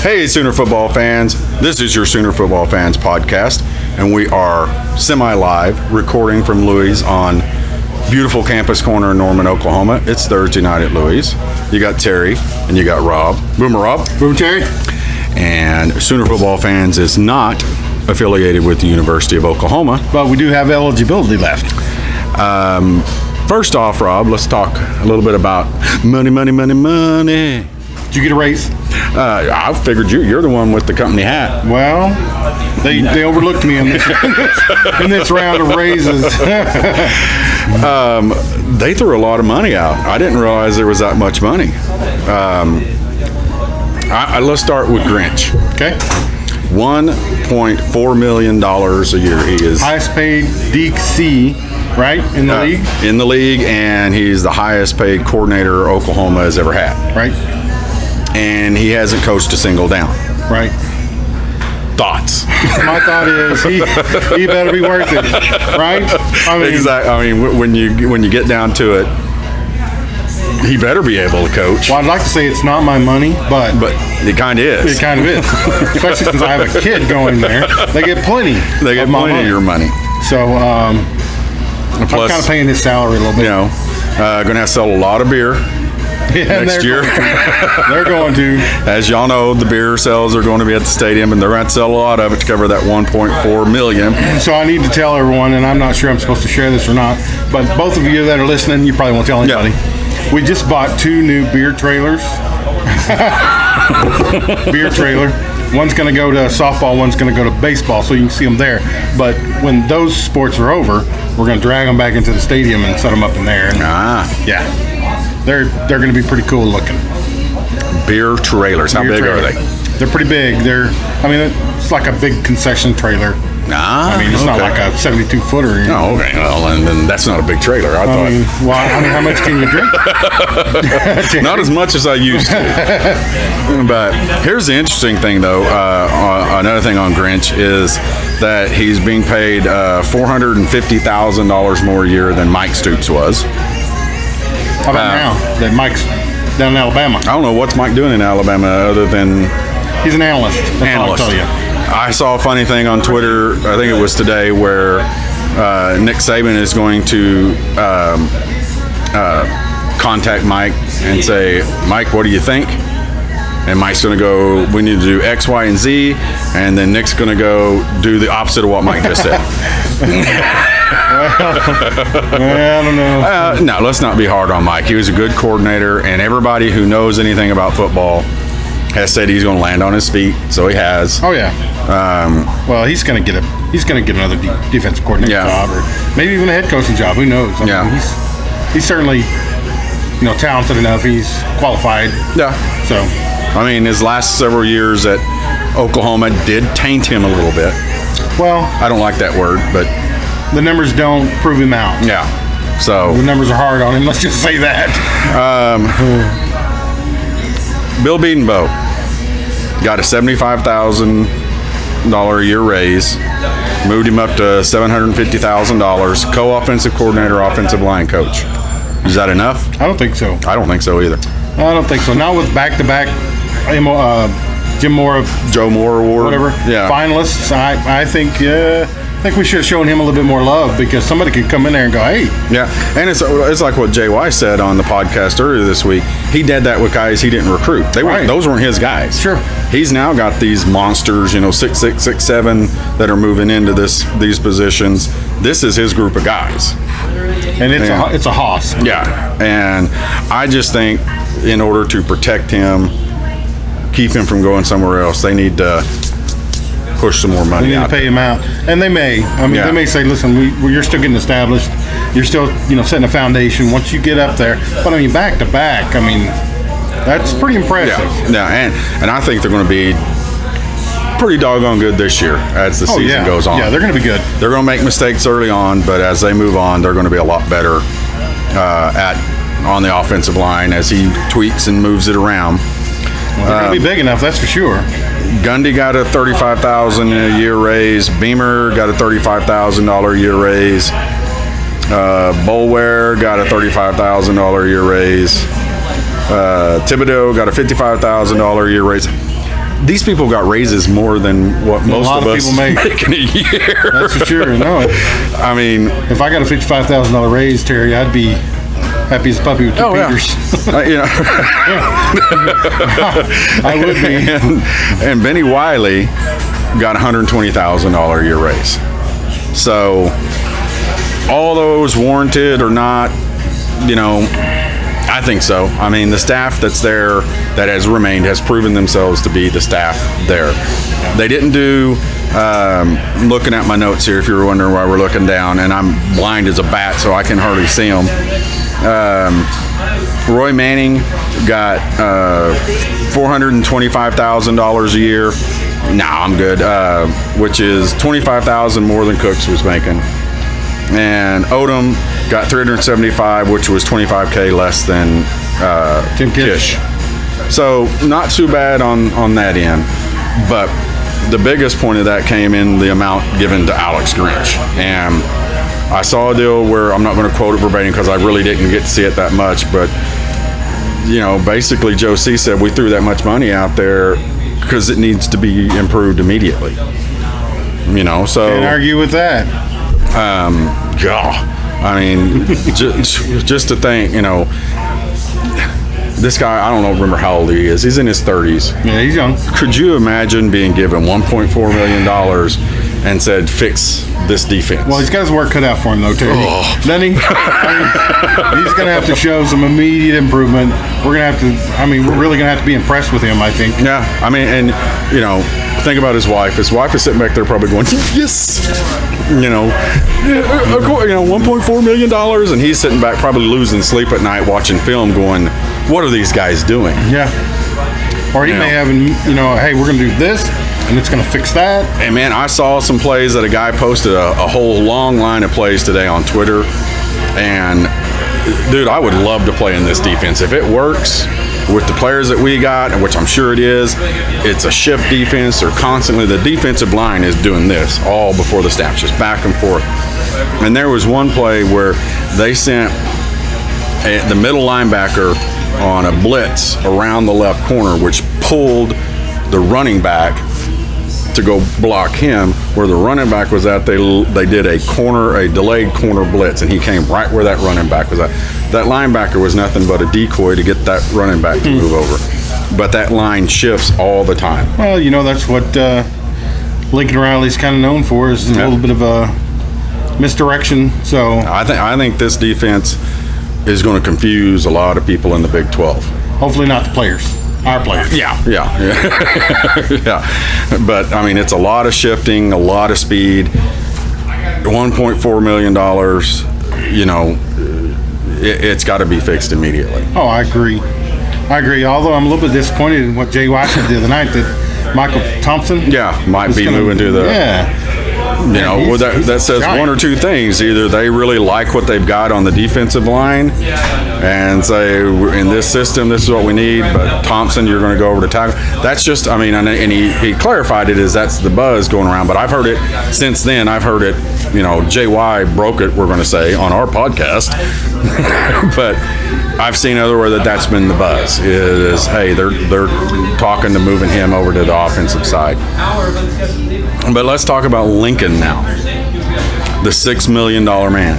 Hey, Sooner football fans. This is your Sooner Football Fans podcast, and we are semi-live recording from Louis on beautiful Campus Corner in Norman, Oklahoma. It's Thursday night at Louis. You got Terry and you got Rob. Boomer Rob. Boomer Terry. And Sooner Football Fans is not affiliated with the University of Oklahoma. But we do have eligibility left. First off, Rob, let's talk a little bit about money. Did you get a raise? I figured you're the one with the company hat. Well, they overlooked me in this round of raises. They threw a lot of money out. I didn't realize there was that much money. Let's start with Grinch. Okay. $1.4 million a year. He is highest paid DC, right, in the league? In the league, and he's the highest paid coordinator Oklahoma has ever had. Right. And he hasn't coached a single down. Right. Thoughts? My thought is he better be worth it, right? Exactly. I mean, when you get down to it, he better be able to coach. Well, I'd like to say it's not my money, but it kind of is. It kind of is, especially since I have a kid going there. They get plenty. They get plenty of your money. So plus, I'm kind of paying his salary a little bit. You know, going to have to sell a lot of beer. Next year. They're going to. As y'all know, the beer sales are going to be at the stadium, and they're going to sell a lot of it to cover that $1.4 million. So I need to tell everyone, and I'm not sure I'm supposed to share this or not, but both of you that are listening, you probably won't tell anybody. Yeah. We just bought 2 new beer trailers. Beer trailer. One's going to go to softball, one's going to go to baseball, so you can see them there. But when those sports are over, we're going to drag them back into the stadium and set them up in there. Yeah. They're going to be pretty cool looking. Beer trailers. How big are they? They're pretty big. It's like a big concession trailer. It's not like a 72-footer. Oh, okay. Well, and then that's not a big trailer. I thought. How much can you drink? Not as much as I used to. But here's the interesting thing, though. Another thing on Grinch is that he's being paid $450,000 more a year than Mike Stoops was. How about now that Mike's down in Alabama? I don't know what's Mike doing in Alabama other than he's an analyst. That's all I'll tell you. I saw a funny thing on Twitter. I think it was today where Nick Saban is going to contact Mike and say, "Mike, what do you think?" And Mike's going to go, "We need to do X, Y, and Z," and then Nick's going to go do the opposite of what Mike just said. I don't know. No, let's not be hard on Mike. He was a good coordinator, and everybody who knows anything about football has said he's going to land on his feet. So he has. Oh yeah. Well, he's going to get another defensive coordinator job, or maybe even a head coaching job. Who knows? I mean, he's certainly talented enough. He's qualified. Yeah. So I mean, his last several years at Oklahoma did taint him a little bit. Well, I don't like that word, but the numbers don't prove him out. Yeah. So the numbers are hard on him. Let's just say that. Bill Bedenbaugh got a $75,000 a year raise, moved him up to $750,000. Co-offensive coordinator, offensive line coach. Is that enough? I don't think so. I don't think so either. I don't think so. Not with back-to-back Jim Moore, Joe Moore Award, finalists. I think we should have shown him a little bit more love, because somebody could come in there and go, "Hey." Yeah, and it's like what Jay Weiss said on the podcast earlier this week. He did that with guys he didn't recruit. Those weren't his guys. Sure. He's now got these monsters, 6'6", 6'7", that are moving into these positions. This is his group of guys, and it's a hoss. Yeah, and I just think in order to protect him, keep him from going somewhere else, they need to push some more money. They need to pay him out, and they may. They may say, "Listen, you're still getting established. You're still, setting a foundation. Once you get up there." But back to back. That's pretty impressive. Yeah, and I think they're going to be pretty doggone good this year as the season goes on. Yeah, they're going to be good. They're going to make mistakes early on, but as they move on, they're going to be a lot better on the offensive line as he tweaks and moves it around. Well, they're going to be big enough, that's for sure. Gundy got a $35,000 a year raise. Beamer got a $35,000 a year raise. Boulware got a $35,000 a year raise. Thibodeau got a $55,000 a year raise. these people got raises more than what most lot of of us people make. in a year. That's for sure. No, I mean, if I got a $55,000 raise, Terry, I'd be happy as a puppy with two fingers. You know, I would be. and Benny Wiley got $120,000 a year raise. So, although it was warranted or not, you know, I think so. I mean, the staff that's there that has remained has proven themselves to be the staff there. They didn't do, looking at my notes here, if you were wondering why we're looking down, and I'm blind as a bat, so I can hardly see them. Roy Manning got $425,000 a year. Nah, I'm good, which is $25,000 more than Cooks was making. And Odom got $375,000, which was $25K less than Tim Kish. So not too bad on that end. But the biggest point of that came in the amount given to Alex Grinch. And I saw a deal where, I'm not going to quote it verbatim because I really didn't get to see it that much, but you know, basically Joe C said we threw that much money out there because it needs to be improved immediately. You know, so Can't argue with that. I mean, just to think, you know, this guy, I don't know, remember how old he is. He's in his 30s. Yeah, he's young. Could you imagine being given $1.4 million and said, fix this defense? Well, he's got his work cut out for him, though, Terry. Doesn't he? I mean, he's going to have to show some immediate improvement. We're going to have to, we're really going to have to be impressed with him, I think. Yeah, I mean, and, you know, think about his wife. His wife is sitting back there probably going, yes, you know, of course, you know, $1.4 million, and he's sitting back probably losing sleep at night watching film going, what are these guys doing? Yeah. Or he may have, you know, hey, we're going to do this, and it's going to fix that. And man, I saw some plays that a guy posted a whole long line of plays today on Twitter, and dude, I would love to play in this defense. If it works with the players that we got, which I'm sure it is, it's a shift defense. They're constantly, the defensive line is doing this all before the snap, just back and forth. And there was one play where they sent the middle linebacker on a blitz around the left corner, which pulled the running back to go block him. Where the running back was at, they did a delayed corner blitz, and he came right where that running back was at. That linebacker was nothing but a decoy to get that running back to move over. But that line shifts all the time. Well, you know, that's what Lincoln Riley's kind of known for, is a little bit of a misdirection. So I think this defense is going to confuse a lot of people in the Big 12. Hopefully not the players. Our players. Yeah. Yeah. But, I mean, it's a lot of shifting, a lot of speed. $1.4 million, you know, it's got to be fixed immediately. Oh, I agree. Although I'm a little bit disappointed in what Jay White said the other night, that Michael Thompson might be moving to the you know, well, that says one or two things. Either they really like what they've got on the defensive line and say, in this system, this is what we need, but Thompson, you're going to go over to tackle. That's just, I mean, and he clarified it as that's the buzz going around, but I've heard it since then. I've heard it, you know, JY broke it, we're going to say, on our podcast. But I've seen otherwhere that's been the buzz, is, hey, they're talking to moving him over to the offensive side. But let's talk about Lincoln now, the $6 million man.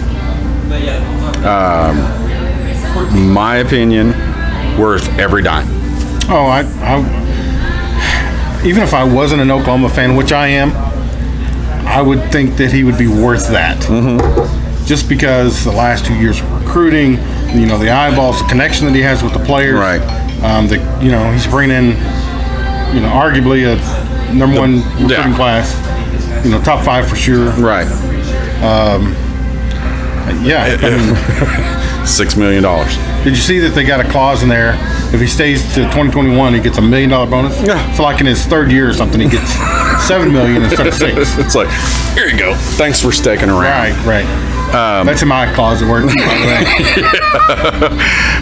My opinion, worth every dime. Oh, I even if I wasn't an Oklahoma fan, which I am, I would think that he would be worth that. Mm-hmm. Just because the last 2 years of recruiting, you know, the eyeballs, the connection that he has with the players. Right. You know, he's bringing in, you know, arguably a number one recruiting class. You know, top 5 for sure. Right. $6 million. Did you see that they got a clause in there? If he stays to 2021, he gets $1 million bonus. Yeah. So like in his third year or something, he gets $7 million instead of 6. It's like, here you go. Thanks for sticking around. Right. That's in my closet work.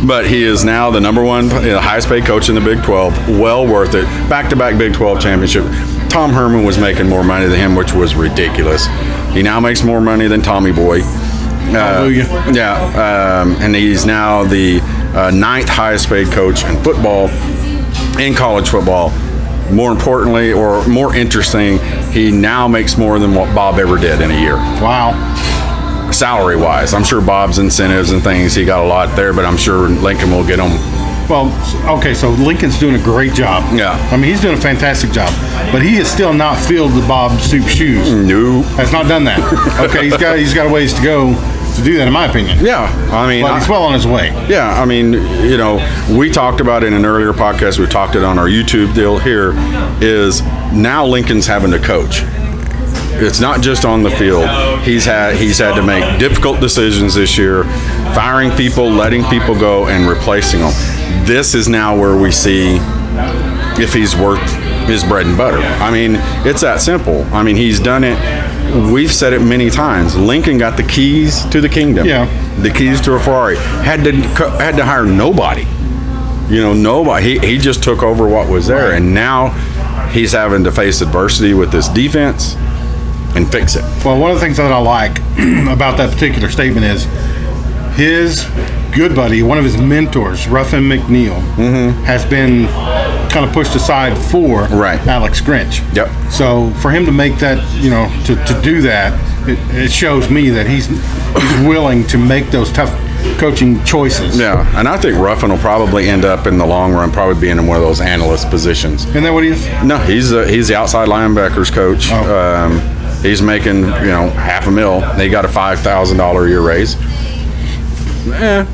But he is now the number one, highest paid coach in the Big 12. Well worth it. Back-to-back Big 12 championship. Tom Herman was making more money than him, which was ridiculous. He now makes more money than Tommy Boy. And he's now the 9th highest paid coach in football, in college football, more importantly, or more interesting, he now makes more than what Bob ever did in a year. Wow. Salary wise, I'm sure Bob's incentives and things, he got a lot there, but I'm sure Lincoln will get them. Well, okay, so Lincoln's doing a great job. Yeah. I mean, he's doing a fantastic job, but he has still not filled the Bob Stoops shoes. No. Has not done that. Okay, he's got a ways to go to do that, in my opinion. Yeah, I mean, But he's well on his way. yeah, I mean, we talked about it in an earlier podcast. We talked it on our YouTube deal here. Is now Lincoln's having to coach. It's not just on the field. He's had to make difficult decisions this year, firing people, letting people go, and replacing them. This is now where we see if he's worth his bread and butter. I mean, it's that simple. I mean, he's done it. We've said it many times. Lincoln got the keys to the kingdom. Yeah. The keys to a Ferrari. Had to hire nobody. Nobody. He just took over what was there, and now he's having to face adversity with this defense and fix it. Well, one of the things that I like about that particular statement is his good buddy, one of his mentors, Ruffin McNeil, has been kind of pushed aside for Alex Grinch. Yep. So for him to make that, to do that, it shows me that he's willing to make those tough coaching choices. Yeah, and I think Ruffin will probably end up in the long run probably being in one of those analyst positions. Isn't that what he is? No, he's the outside linebackers coach. Oh. He's making $500,000. They got a $5,000 a year raise.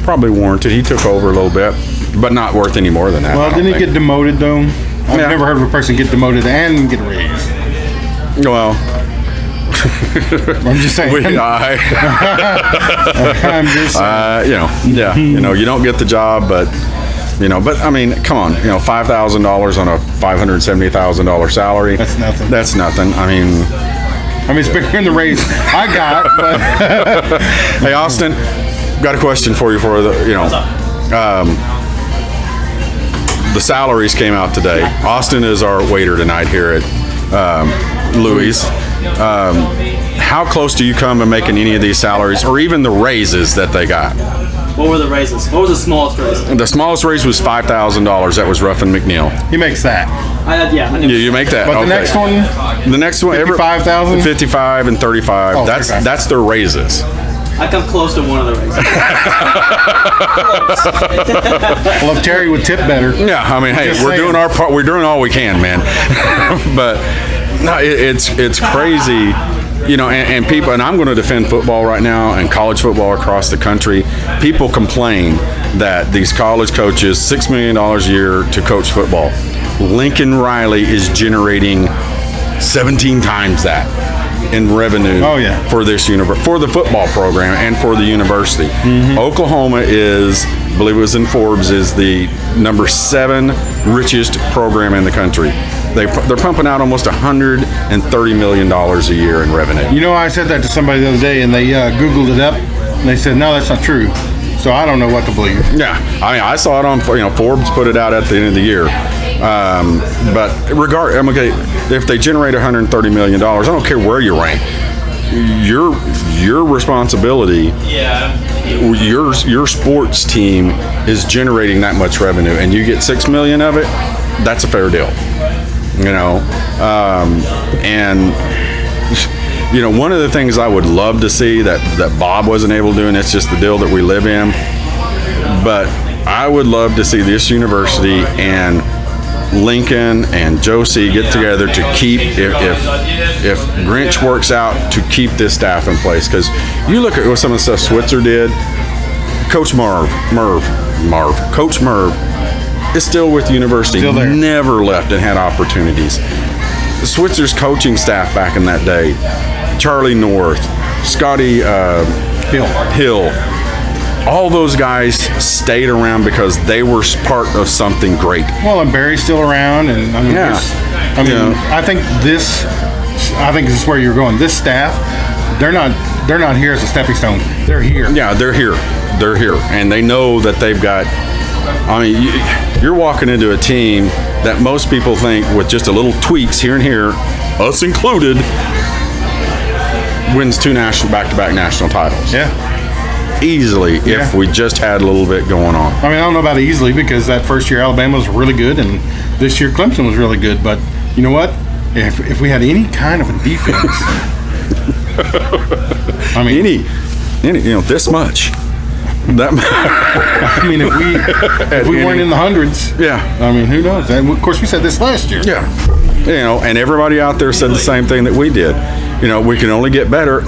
Probably warranted. He took over a little bit, but not worth any more than that. Well, didn't he get demoted though? I've never heard of a person get demoted and get a raise. Well, I'm just saying. I'm just saying. You don't get the job, but I mean, come on, $5,000 on a $570,000 salary. That's nothing. That's nothing. I mean, it's bigger than the raise I got. But hey, Austin, got a question for you for the salaries came out today. Austin is our waiter tonight here at Louis. How close do you come to making any of these salaries or even the raises that they got? What were the raises? What was the smallest raise? The smallest raise was $5,000. That was Ruffin McNeil. He makes that. I knew. You make that. But okay. the next one, 55,000? 55 and 35. Oh, that's their raises. I come close to one of the raises. Well, if Terry would tip better. Yeah, I mean, hey, we're doing our part. We're doing all we can, man. But no, it's crazy. And people, and I'm going to defend football right now and college football across the country. People complain that these college coaches, $6 million a year to coach football. Lincoln Riley is generating 17 times that in revenue for this for the football program and for the university. Oklahoma is, I believe it was in Forbes, is the number 7 richest program in the country. They're pumping out almost $130 million a year in revenue. I said that to somebody the other day, and they Googled it up, and they said, no, that's not true. So I don't know what to believe. Yeah, I mean, I saw it on, Forbes put it out at the end of the year. But if they generate $130 million, I don't care where you rank. Your responsibility, your sports team is generating that much revenue, and you get $6 million of it. That's a fair deal. One of the things I would love to see that Bob wasn't able to do, and it's just the deal that we live in, but I would love to see this university and Lincoln and Josie get together to keep, if Grinch works out, to keep this staff in place. Because you look at what some of the stuff Switzer did, Coach Coach Merv is still with the university. Still there. Never left and had opportunities. Switzer's coaching staff back in that day, Charlie North, Scotty Hill, all those guys stayed around because they were part of something great. Well, and Barry's still around, and I think this is where you're going. This staff, they're not here as a stepping stone. They're here. Yeah, they're here, and they know that they've got. I mean, you're walking into a team that most people think, with just a little tweaks here and here, us included, wins 2 back-to-back national titles. Yeah. easily if Yeah. we just had a little bit going on. I mean, I don't know about easily because that first year Alabama was really good and this year Clemson was really good. But you know what? If we had any kind of a defense, I mean, Any this much. That I mean, if we weren't in the hundreds, yeah. I mean, who knows? And of course, we said this last year. Yeah. And everybody out there said the same thing that we did. We can only get better.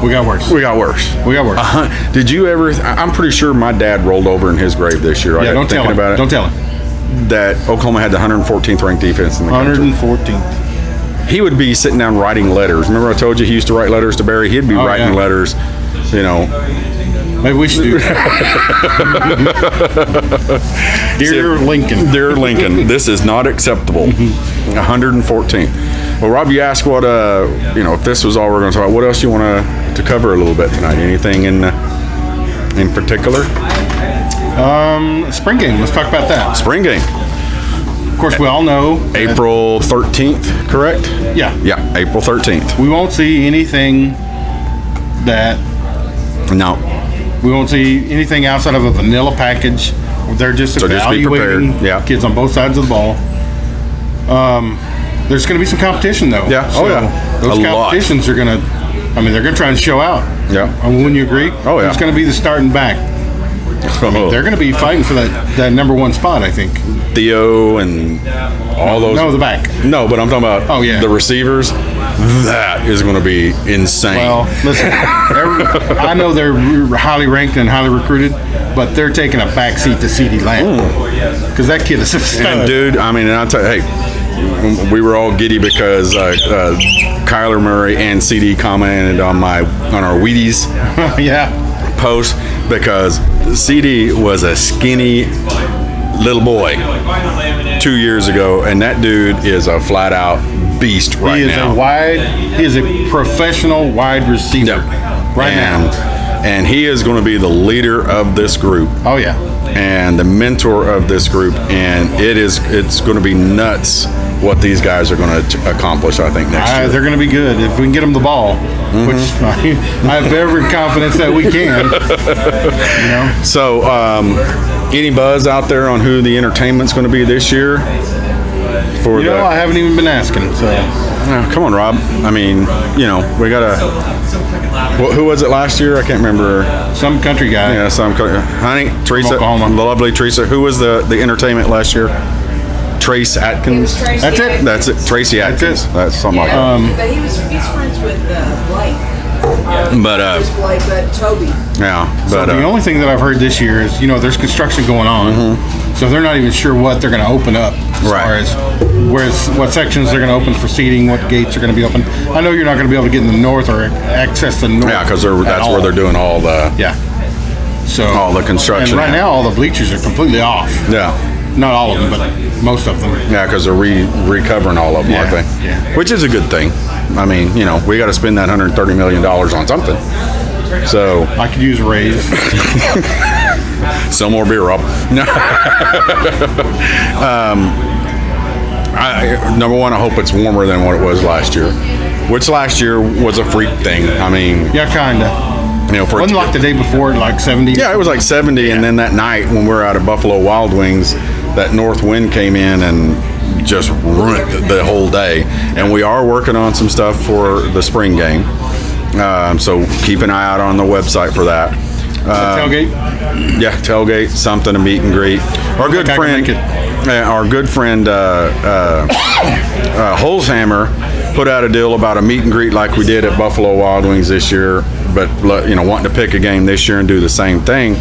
We got worse. We got worse. We got worse. Did you ever? I'm pretty sure my dad rolled over in his grave this year. Yeah, don't tell him. About it, Don't tell him. that Oklahoma had the 114th ranked defense in the country. 114th. He would be sitting down writing letters. Remember I told you he used to write letters to Barry? He'd be writing yeah. letters, Maybe we should do that. Dear Lincoln. Dear Lincoln, this is not acceptable. 114th. Well, Rob, you asked what, if this was all we're going to talk about, what else you want to cover a little bit tonight? Anything in particular? Spring game. Let's talk about that. Spring game. Of course, we all know April 13th, correct? Yeah. Yeah, April 13th. We won't see anything that No. we won't see anything outside of a vanilla package. They're just So just be evaluating prepared. Yeah. kids on both sides of the ball. There's going to be some competition, though. Yeah. Oh, yeah. Those A lot. competitions are going to. I mean, they're going to try and show out. Yeah. Wouldn't you agree? Oh, yeah. It's going to be the starting back. They're going to be fighting for that number one spot, I think. Theo and all those. No, the back. No, but I'm talking about yeah. the receivers. That is going to be insane. Well, listen, I know they're highly ranked and highly recruited, but they're taking a backseat to CD Lamb because that kid is a stud. And dude, I mean, and I'll tell you, hey, we were all giddy because Kyler Murray and CD commented on our Wheaties Yeah. post because CD was a skinny little boy 2 years ago, and that dude is a flat out beast right He is now. he is a professional wide receiver right now. And he is going to be the leader of this group Oh yeah. and the mentor of this group, and it's going to be nuts what these guys are going to accomplish, I think, next year. They're going to be good if we can get them the ball, which I have every confidence that we can. So, any buzz out there on who the entertainment's going to be this year? I haven't even been asking. So Come on, Rob. I mean, we got to. Who was it last year? I can't remember. some country guy. Yeah, honey, Teresa, Oklahoma. the lovely Teresa. Who was the entertainment last year? Trace Atkins. That's it. That's it. Tracy Atkins. it. That's something like that. But he's friends with Blake. But Just Blake, but Toby. yeah, So but the only thing that I've heard this year is, there's construction going on, so they're not even sure what they're going to open up as Right. far as what sections they're going to open for seating, what gates are going to be open. I know you're not going to be able to get in the north or access the north. yeah, because that's at where all. they're doing all the Yeah. So all the construction. And right now, all the bleachers are completely off. Yeah. Not all of them, but most of them. Yeah, because they're recovering all of them, aren't Yeah, they? yeah. Which is a good thing. I mean, we got to spend that $130 million on something. So, I could use a raise. sell more beer, Rob. Number one, I hope it's warmer than what it was last year. Which last year was a freak thing. I mean, Yeah, kind of. for it Wasn't to like get- the day before, like 70. Yeah, it was like 70, and then that night when we were out at Buffalo Wild Wings, that north wind came in and just ruined the whole day. And we are working on some stuff for the spring game, so keep an eye out on the website for that. Tailgate. Yeah, tailgate, something, a meet and greet. Our good I can friend, make Holzhammer put out a deal about a meet and greet like we did at Buffalo Wild Wings this year, but wanting to pick a game this year and do the same thing.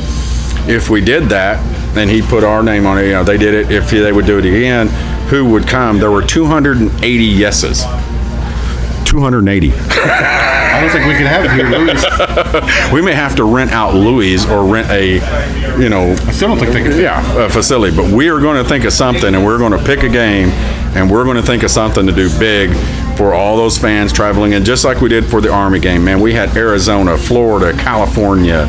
If we did that, and he put our name on it, they did it. If they would do it again, who would come? There were 280 yeses. 280. I don't think we can have it here, Louis. We may have to rent out Louis or rent a, I still don't think they can. a facility. But we are going to think of something, and we're going to pick a game, and we're going to think of something to do big for all those fans traveling in, just like we did for the Army game. Man, we had Arizona, Florida, California,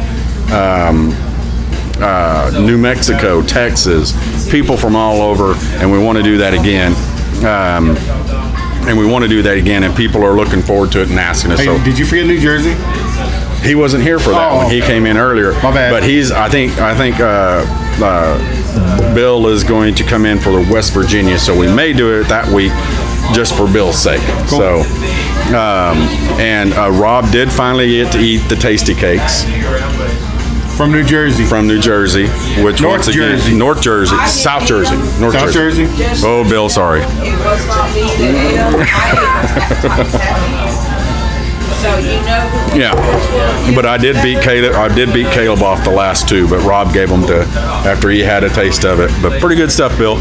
New Mexico, Texas, people from all over, and we want to do that again. And people are looking forward to it and asking us. Hey, So did you forget New Jersey? He wasn't here for that Oh, one. He came in earlier. My bad. But I think Bill is going to come in for the West Virginia, so we may do it that week just for Bill's sake. Cool. So, and Rob did finally get to eat the tasty cakes From New Jersey. from New Jersey, which North once again, Jersey. North Jersey, South Jersey, North South Jersey? Oh, Bill, sorry. It was not me that ate them. So you know who Yeah, but I did beat Caleb. I did beat Caleb off the last two, but Rob gave them to after he had a taste of it. But pretty good stuff, Bill.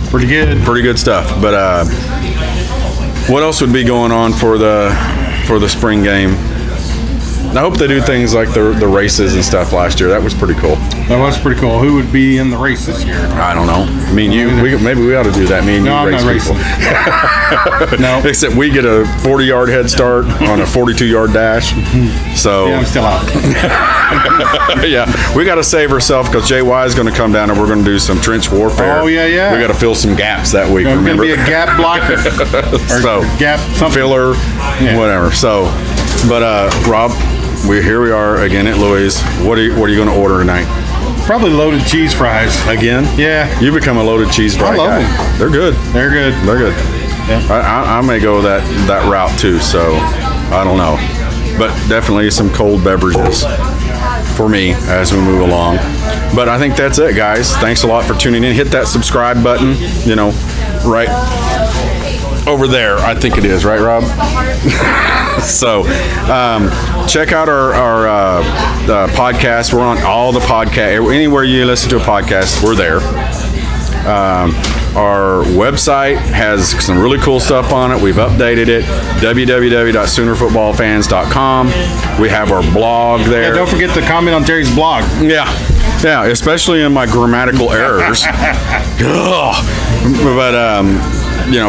Pretty good. Pretty good stuff. But what else would be going on for the spring game? I hope they do things like the races and stuff last year. That was pretty cool. That was pretty cool. Who would be in the race this year? I don't know. Me and you, maybe we ought to do that. Me and No, you I'm race not people. racing. No. Except we get a 40-yard head start on a 42-yard dash. So Yeah, I'm still out. yeah, we got to save ourselves because JY is going to come down and we're going to do some trench warfare. Oh, yeah. We got to fill some gaps that week. I'm going to Remember? be a gap blocker. Or So, gap something. filler, Yeah. whatever. So, but Rob, here we are again at Louis. What are you going to order tonight? Probably loaded cheese fries. Again? Yeah. You become a loaded cheese fry I love guy. them. They're good. They're good. They're good. Yeah. I may go that route too. So I don't know, but definitely some cold beverages for me as we move along. But I think that's it, guys. Thanks a lot for tuning in. Hit that subscribe button. Right over there. I think it is, right, Rob? So, check out our podcast. We're on all the podcast. Anywhere you listen to a podcast, we're there. Our website has some really cool stuff on it. We've updated it. www.soonerfootballfans.com. We have our blog there. Yeah, don't forget to comment on Terry's blog. Yeah, especially in my grammatical errors. Ugh. But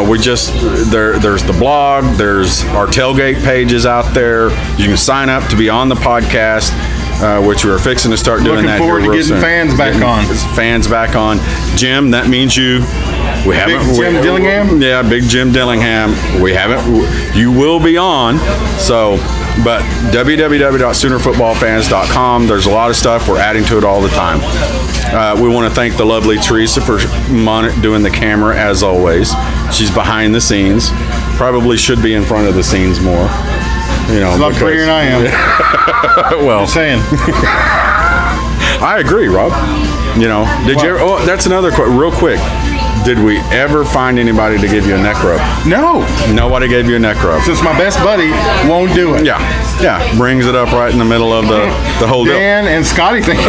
we just there's the blog. There's our tailgate pages out there. You can sign up to be on the podcast, which we're fixing to start doing. Looking that forward here to real getting soon. fans back on. Fans back on. Jim, that means you. We haven't. Big Jim Dillingham? Yeah, Big Jim Dillingham. We haven't. You will be on. So, but www.soonerfootballfans.com. There's a lot of stuff. We're adding to it all the time. We want to thank the lovely Teresa for doing the camera as always. She's behind the scenes. Probably should be in front of the scenes more. She's a lot prettier than I am. Well, Just saying. I agree, Rob. Did you ever? Oh, that's another real quick. Did we ever find anybody to give you a neck rub? No. Nobody gave you a neck rub. Since my best buddy won't do it. Yeah, brings it up right in the middle of the whole deal. Dan and Scotty think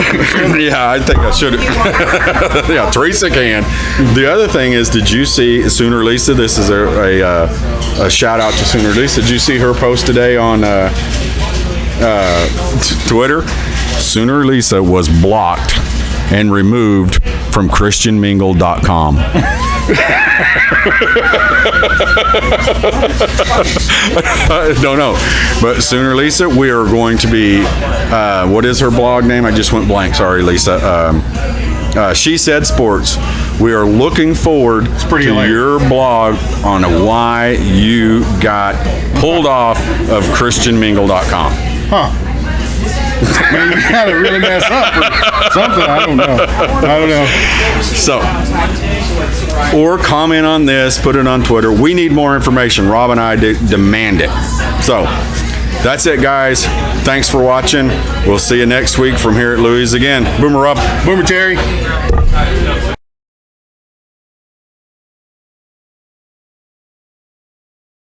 Yeah, I think I should. Yeah, Teresa can. The other thing is, did you see Sooner Lisa? This is a shout out to Sooner Lisa. Did you see her post today on Twitter? Sooner Lisa was blocked and removed from ChristianMingle.com. I don't know. But Sooner Lisa, we are going to be, what is her blog name? I just went blank. Sorry, Lisa. She Said Sports. We are looking forward to hilarious. your blog on why you got pulled off of ChristianMingle.com. Huh. Man, you gotta really mess up or something. I don't know. So, or comment on this, put it on Twitter. We need more information. Rob and I demand it. So, that's it, guys. Thanks for watching. We'll see you next week from here at Louis again. Boomer Rob. Boomer Terry.